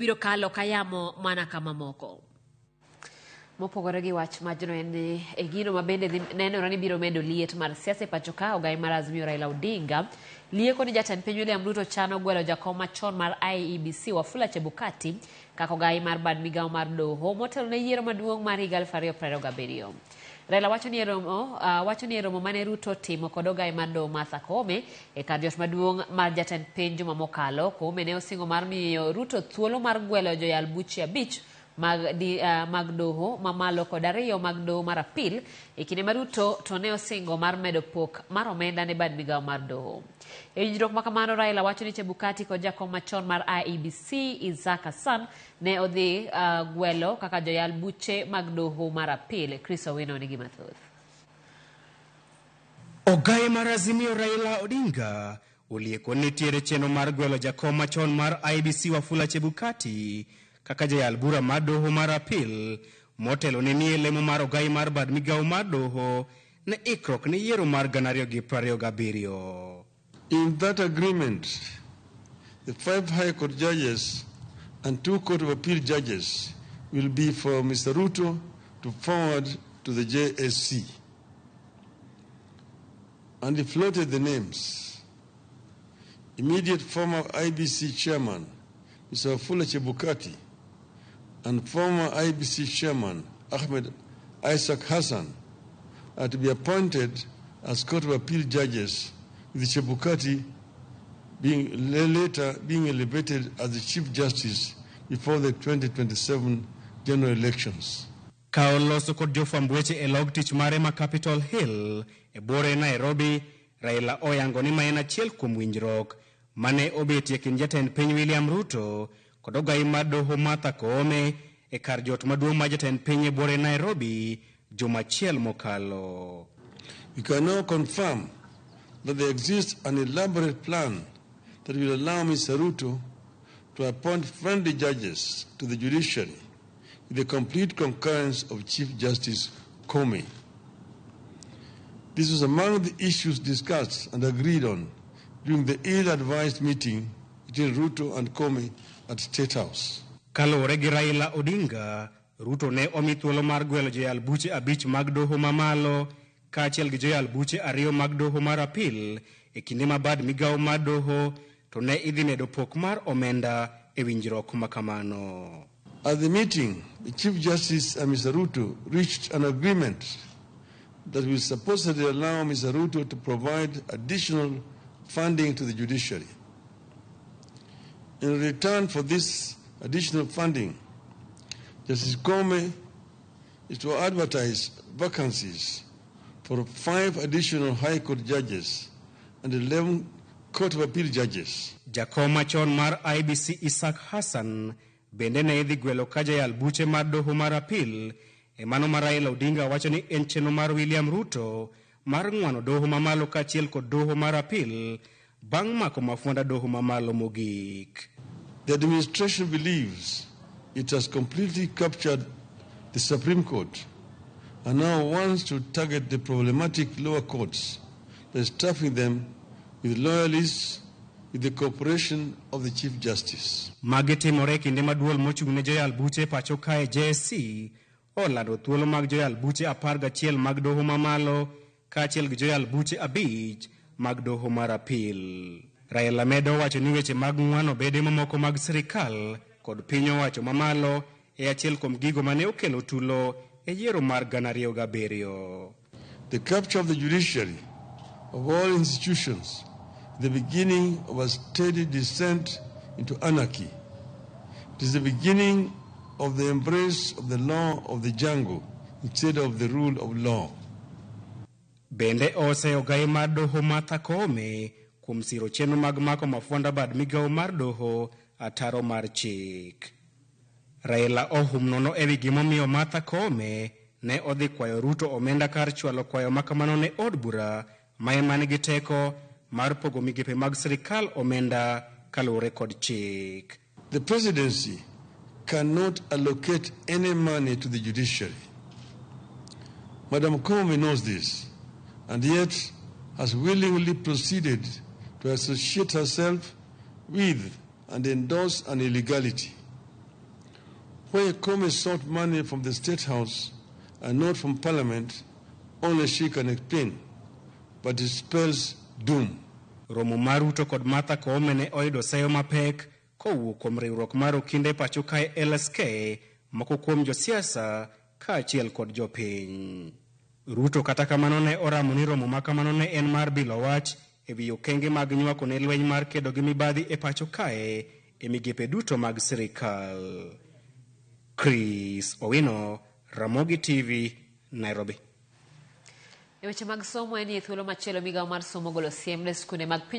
biro kalo kayamo mana kama moko. Mopogore gi wach majno en e gino mabende nenore ni biro medo liet mar siasa e pacho ka. Ogai mar Azimio Raila Odinga lieko ni jatend piny William Ruto chano gwelo jakom machon mar IEBC Wafula Chebukati kaka ogai mar bad migawo mar doho motelo ne yiero maduong' mar higa 2027. Raila wacho ni e romo mane Ruto timo kod ogai mar doho Martha Koome e kar jot maduong' mar jatend piny juma mokalo. Koome ne osingo mar miyo Ruto thuolo mar gwelo joyal buche 5 mag doho mamalo kod 2 mag doho mar apil e kinde ma Ruto to ne osingo mar medo pok mar omenda ne bad migawo mar doho. E winjruok ma kamano, Raila wacho ni Chebukati kod jakom machon mar IEBC Isaac Hassan ne odhi gwelo kaka joyal buche mag doho mar apil. Chris Owino nigi mathoth. Ogai mar Azimio Raila Odinga olieko ni tiere chenro mar gwelo jakom machon mar IEBC Wafula Chebukati kaka jayal bura mar doho mar apil motelo ne nie lemo mar ogai mar bad migawo mar doho ne ikrok ni yiero mar 2027. In that agreement, the 5 High Court judges and 2 Court of Appeal judges will be for Mr. Ruto to forward to the JSC. And he floated the names. Immediate former IBC chairman, Mr. Wafula Chebukati, and former IBC chairman, Ahmed Isaac Hassan, are to be appointed as Court of Appeal judges, with Chebukati later being elevated as the Chief Justice before the 2027 general elections. Kaoloso kod jofwamb weche e log tich mare ma Capitol Hill e bore Nairobi, Raila oyango ni ma en achiel kuom winjruok mane obetie kind jatend piny William Ruto kod ogai mar doho Martha Koome e kar jot maduong' ma jatend piny e bore Nairobi juma achiel mokalo. We can now confirm that there exists an elaborate plan that will allow Mr. Ruto to appoint friendly judges to the judiciary with the complete concurrence of Chief Justice Koome. This was among the issues discussed and agreed on during the ill-advised meeting between Ruto and Koome at State House. Kalore gi Raila Odinga, Ruto ne omi thuolo mar gwelo joyal buche 5 mag doho mamalo kaachiel gi joyal buche 2 mag doho mar apil e kinde ma bad migawo mar doho to ne idhi medo pok mar omenda e winjruok makamano. At the meeting, the Chief Justice and Mr. Ruto reached an agreement that will supposedly allow Mr. Ruto to provide additional funding to the judiciary. In return for this additional funding, Justice Koome is to advertise vacancies for 5 additional High Court judges and 11 Court of Appeal judges. Jakom machon mar IBC Isaac Hassan bende ne idhi gwelo ka jayal buche mar doho mar apil e mano mar Raila Odinga wacho ni en chenro mar William Ruto mar ng'wano doho mamalo kaachiel kod doho mar apil bang' mako mafuanda doho mamalo mogik. The administration believes it has completely captured the Supreme Court and now wants to target the problematic lower courts by stuffing them with loyalists with the cooperation of the Chief Justice. Magi timore kinde maduol mochung' ne joyal buche pacho kae JSC olando thuolo mag joyal buche 11 mag doho mamalo kaachiel gi joyal buche 5 mag doho mar apil. Raila medo wacho ni weche mag ng'wano bede mamoko mag sirikal kod piny owacho mamalo e achiel kuom gigo mane okelo tulo e yiero mar 2007. The capture of the judiciary of all institutions, the beginning of a steady descent into anarchy. It is the beginning of the embrace of the law of the jungle instead of the rule of law. Bende ose ogai mar doho Martha Koome kuom siro chenro mag mako mafuanda bad migawo mar doho ataro mar chik. Raila ohum nono ewi gimomiyo Martha Koome ne odhi kwayo Ruto omenda kar chwalo kwayo makamano ne od bura ma ema nigi teko mar pogo migepe mag sirikal omenda kaluwore kod chik. The presidency cannot allocate any money to the judiciary. Madam Koome knows this, and yet has willingly proceeded to associate herself with and endorse an illegality. Where Comey sought money from the State House and not from Parliament, only she can explain, but it spells doom. Romo mar Ruto kod Martha Koome ne oyudo seyo mapek kowuok kuom riwruok mar okinde pacho kae LSK, moko kuom josiasa kaachiel kod jopiny. Ruto kata kamano ne oramo ni romo ma kamano ne en mar bilo wach e wi okenge mag nywako ne lweny mar kedo gi mibadhi e pacho kae e migepe duto mag sirikal. Chris Owino, Ramogi TV, Nairobi. E weche mag somo en thuolo machielo migawo mar somo golo siem ne skunde mag piny